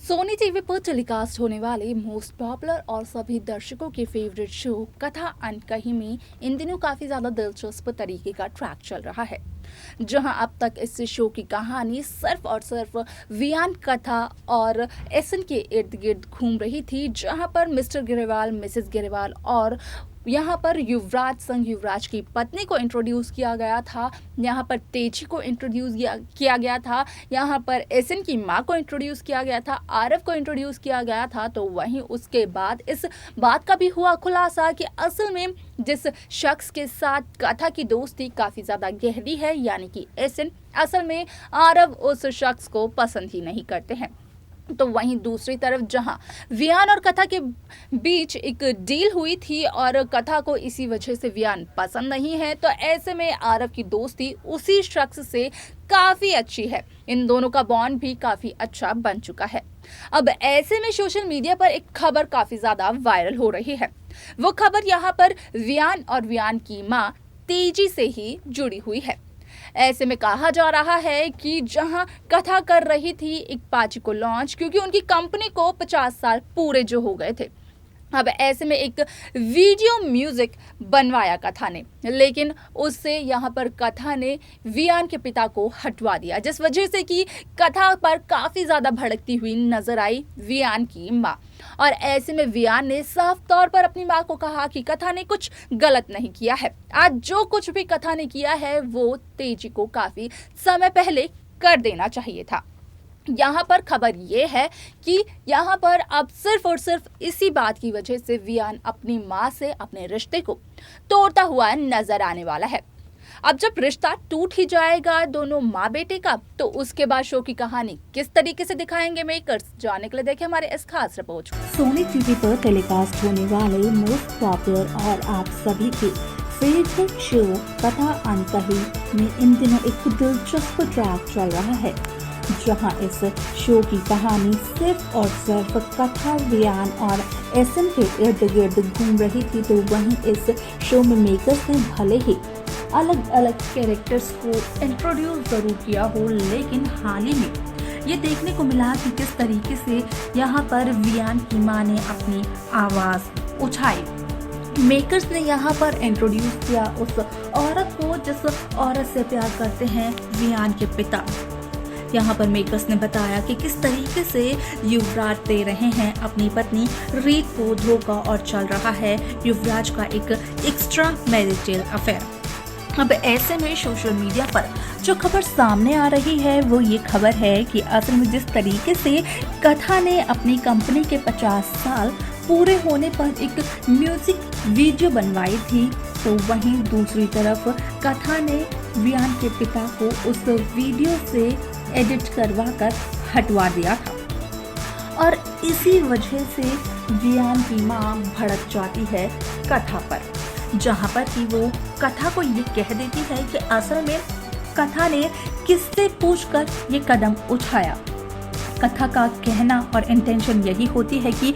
Sony TV पर telecast होने वाले मोस्ट पॉपुलर और सभी दर्शकों के फेवरेट शो कथा अनकही में इन दिनों काफी ज्यादा दिलचस्प तरीके का ट्रैक चल रहा है, जहां अब तक इस शो की कहानी सिर्फ और सिर्फ वियान कथा और एसन के इर्द गिर्द घूम रही थी, जहां पर मिस्टर गिरेवाल, मिसेस गिरेवाल और यहाँ पर युवराज संग युवराज की पत्नी को इंट्रोड्यूस किया गया था, यहाँ पर तेजी को इंट्रोड्यूस किया गया था, यहाँ पर एसन की माँ को इंट्रोड्यूस किया गया था, आरव को इंट्रोड्यूस किया गया था। तो वहीं उसके बाद इस बात का भी हुआ खुलासा कि असल में जिस शख्स के साथ कथा की दोस्ती काफ़ी ज़्यादा गहरी है, यानी कि एसन, असल में आरव उस शख्स को पसंद ही नहीं करते हैं। तो वहीं दूसरी तरफ जहां वियान और कथा के बीच एक डील हुई थी और कथा को इसी वजह से वियान पसंद नहीं है, तो ऐसे में आरव की दोस्ती उसी शख्स से काफ़ी अच्छी है। इन दोनों का बॉन्ड भी काफ़ी अच्छा बन चुका है। अब ऐसे में सोशल मीडिया पर एक खबर काफ़ी ज़्यादा वायरल हो रही है। वो खबर यहाँ पर वियान और वियान की माँ तेजी से ही जुड़ी हुई है। ऐसे में कहा जा रहा है कि जहां कथा कर रही थी एक पाची को लॉन्च, क्योंकि उनकी कंपनी को 50 साल पूरे जो हो गए थे। अब ऐसे में एक वीडियो म्यूजिक बनवाया कथा ने, लेकिन उससे यहाँ पर कथा ने वियान के पिता को हटवा दिया, जिस वजह से कि कथा पर काफ़ी ज़्यादा भड़कती हुई नजर आई वियान की माँ। और ऐसे में वियान ने साफ तौर पर अपनी माँ को कहा कि कथा ने कुछ गलत नहीं किया है। आज जो कुछ भी कथा ने किया है वो तेजी को काफ़ी समय पहले कर देना चाहिए था। यहाँ पर खबर ये है कि यहाँ पर अब सिर्फ और सिर्फ इसी बात की वजह से वियान अपनी माँ से अपने रिश्ते को तोड़ता हुआ नजर आने वाला है। अब जब रिश्ता टूट ही जाएगा दोनों माँ बेटे का, तो उसके बाद शो की कहानी किस तरीके से दिखाएंगे मेकर्स, जानने के लिए देखें हमारे इस खास रिपोर्ट। सोनी टीवी पर टेलीकास्ट होने वाले मोस्ट पॉपुलर और आप सभी के फेवरेट शो कथा अनकही में इन दिनों एक दिलचस्प ट्रैक चल रहा है, जहां इस शो की कहानी सिर्फ और सिर्फ कथा, वियान और एसन के इर्द गिर्द घूम रही थी। तो वहीं इस शो में मेकर्स ने भले ही अलग अलग कैरेक्टर्स को इंट्रोड्यूस जरूर किया हो, लेकिन हाल ही में ये देखने को मिला कि किस तरीके से यहाँ पर वियान की माँ ने अपनी आवाज़ उठाई। मेकर्स ने यहाँ पर इंट्रोड्यूस किया उस औरत को जिस औरत से प्यार करते हैं वियान के पिता। यहाँ पर मेकर्स ने बताया कि किस तरीके से युवराज दे रहे हैं अपनी पत्नी रीत को धोखा और चल रहा है युवराज का एक एक्स्ट्रा मैरिटल अफेयर। अब ऐसे में सोशल मीडिया पर जो खबर सामने आ रही है वो ये खबर है कि असल में जिस तरीके से कथा ने अपनी कंपनी के 50 साल पूरे होने पर एक म्यूजिक वीडियो बनवाई थी, तो वहीं दूसरी तरफ कथा ने वियान के पिता को उस वीडियो से एडिट करवा कर हटवा दिया था। और इसी वजह से वियान की माँ भड़क जाती है कथा पर, जहाँ पर कि वो कथा को ये कह देती है कि असल में कथा ने किससे पूछकर ये कदम उठाया। कथा का कहना और इंटेंशन यही होती है कि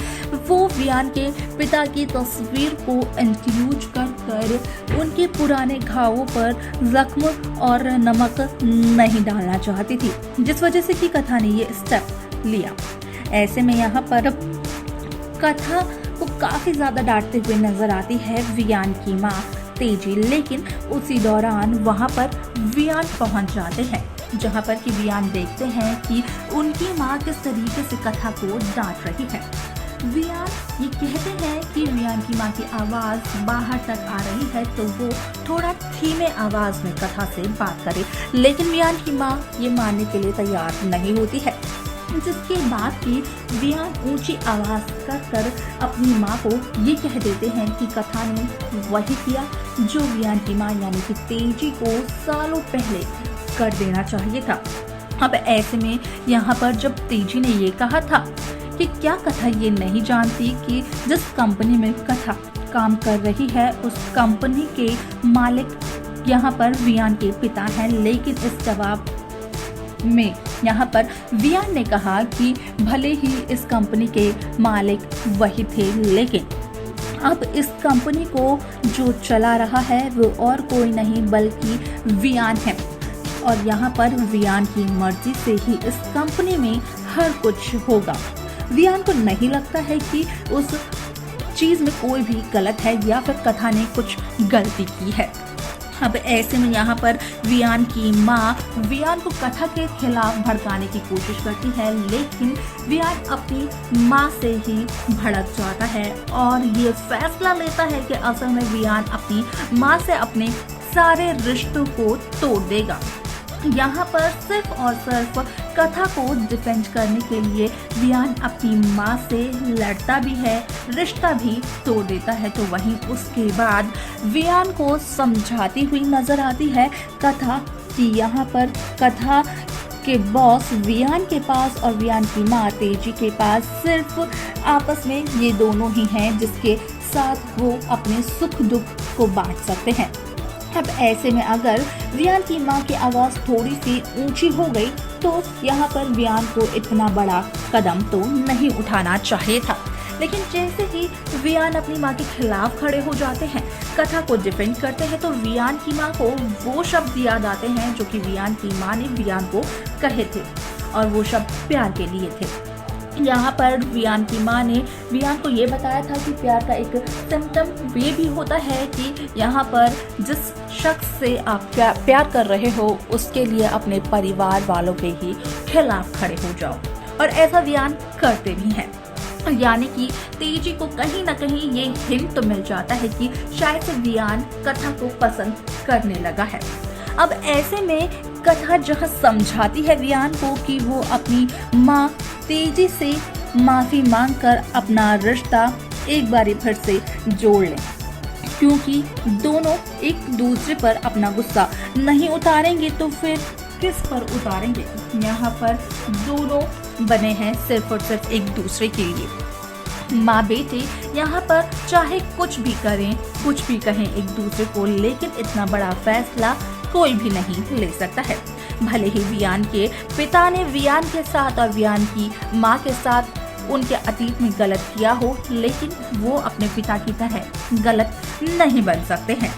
वो वियान के पिता की तस्वीर को इंक्लूड कर उनके पुराने घावों पर जख्म और नमक नहीं डालना चाहती थी, जिस वजह से कि कथा ने ये स्टेप लिया। ऐसे में यहाँ पर कथा को काफ़ी ज़्यादा डांटते हुए नजर आती है वियान की माँ तेजी, लेकिन उसी दौरान वहाँ पर वियान पहुँच जाते हैं, जहाँ पर कि वियान देखते हैं कि उनकी माँ किस तरीके से कथा को डांट रही है। वियान ये कहते हैं कि वियान की माँ की आवाज़ बाहर तक आ रही है, तो वो थोड़ा धीमे आवाज़ में कथा से बात करे, लेकिन वियान की माँ ये मानने के लिए तैयार नहीं होती है, जिसके बाद कि वियान ऊंची आवाज़ कर अपनी माँ को ये कह देते हैं कि कथा ने वही किया जो वियान की माँ यानी कि तेजी को सालों पहले कर देना चाहिए था। अब ऐसे में यहाँ पर जब तेजी ने ये कहा था कि क्या कथा ये नहीं जानती कि जिस कंपनी में कथा काम कर रही है उस कंपनी के मालिक यहाँ पर वियान के पिता हैं, लेकिन इस जवाब में यहाँ पर वियान ने कहा कि भले ही इस कंपनी के मालिक वही थे, लेकिन अब इस कंपनी को जो चला रहा है वो और कोई नहीं बल्कि वियान है, और यहाँ पर वियान की मर्जी से ही इस कंपनी में हर कुछ होगा। वियान को नहीं लगता है कि उस चीज में कोई भी गलत है या फिर कथा ने कुछ गलती की है। अब ऐसे में यहाँ पर वियान की माँ वियान को कथा के खिलाफ भड़काने की कोशिश करती है, लेकिन वियान अपनी माँ से ही भड़क जाता है और ये फैसला लेता है कि असल में वियान अपनी माँ से अपने सारे रिश्तों को तोड़ देगा। यहाँ पर सिर्फ और सिर्फ कथा को डिफेंड करने के लिए वियान अपनी माँ से लड़ता भी है, रिश्ता भी तोड़ देता है। तो वहीं उसके बाद वियान को समझाती हुई नजर आती है कथा कि यहाँ पर कथा के बॉस वियान के पास और वियान की माँ तेजी के पास सिर्फ आपस में ये दोनों ही हैं जिसके साथ वो अपने सुख दुख को बांट सकते हैं। अब ऐसे में अगर वियान की माँ की आवाज़ थोड़ी सी ऊंची हो गई तो यहाँ पर वियान को इतना बड़ा कदम तो नहीं उठाना चाहिए था, लेकिन जैसे ही वियान अपनी माँ के खिलाफ खड़े हो जाते हैं, कथा को डिफेंड करते हैं, तो वियान की माँ को वो शब्द याद आते हैं जो कि वियान की माँ ने वियान को कहे थे और वो शब्द प्यार के लिए थे। यहाँ पर वियान की माँ ने वियान को ये बताया था कि प्यार का एक सिम्टम ये भी होता है कि यहाँ पर जिस शख्स से आप प्यार कर रहे हो उसके लिए अपने परिवार वालों के ही खिलाफ खड़े हो जाओ, और ऐसा वियान करते भी हैं। यानी कि तेजी को कहीं ना कहीं ये हिंट तो मिल जाता है कि शायद से वियान कथा को पसंद करने लगा है। अब ऐसे में कथा जहाँ समझाती है वियान को कि वो अपनी माँ तेजी से माफ़ी मांगकर अपना रिश्ता एक बारी फिर से जोड़ लें, क्योंकि दोनों एक दूसरे पर अपना गुस्सा नहीं उतारेंगे तो फिर किस पर उतारेंगे। यहाँ पर दोनों बने हैं सिर्फ और सिर्फ एक दूसरे के लिए। माँ बेटे यहाँ पर चाहे कुछ भी करें, कुछ भी कहें एक दूसरे को, लेकिन इतना बड़ा फैसला कोई भी नहीं ले सकता है। भले ही वियान के पिता ने वियान के साथ और वियान की माँ के साथ उनके अतीत में गलत किया हो, लेकिन वो अपने पिता की तरह गलत नहीं बन सकते हैं।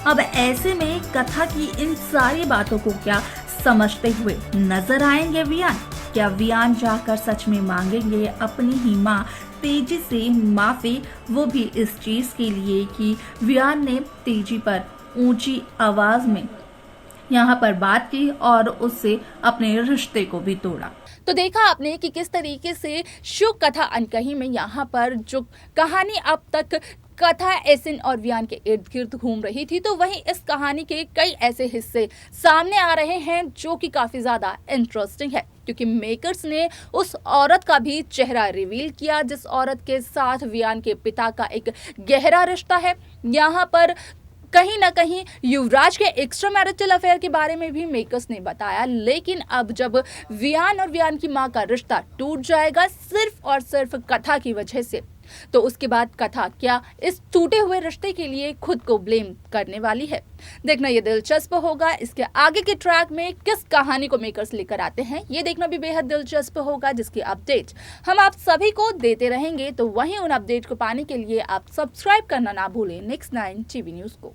अब ऐसे में कथा की इन सारी बातों को क्या समझते हुए नजर आएंगे वियान? क्या वियान जाकर सच में मांगेंगे अपनी ही माँ तेजी से माफी, वो भी इस चीज के लिए कि वियान ने तेजी पर ऊंची आवाज में यहाँ पर बात की और उससे अपने रिश्ते को भी तोड़ा। तो देखा आपने कि किस तरीके से शो कथा अनकही में यहाँ पर जो कहानी अब तक कथा एसिन और वियान के इर्द गिर्द घूम रही थी, तो वहीं इस कहानी के कई ऐसे हिस्से सामने आ रहे हैं जो कि काफी ज्यादा इंटरेस्टिंग है, क्योंकि मेकर्स ने उस औरत का भी चेहरा रिवील किया जिस औरत के साथ वियान के पिता का एक गहरा रिश्ता है। यहाँ पर कहीं ना कहीं युवराज के एक्स्ट्रा मैरिटल अफेयर के बारे में भी मेकर्स ने बताया, लेकिन अब जब वियान और वियान की मां का रिश्ता टूट जाएगा सिर्फ और सिर्फ कथा की वजह से, तो उसके बाद कथा क्या इस टूटे हुए रिश्ते के लिए खुद को ब्लेम करने वाली है। देखना ये दिलचस्प होगा। इसके आगे के ट्रैक में किस कहानी को मेकर्स लेकर आते हैं, ये देखना भी बेहद दिलचस्प होगा, जिसकी अपडेट हम आप सभी को देते रहेंगे। तो वहीं उन अपडेट को पाने के लिए आप सब्सक्राइब करना ना भूलें Next 9 टीवी न्यूज को।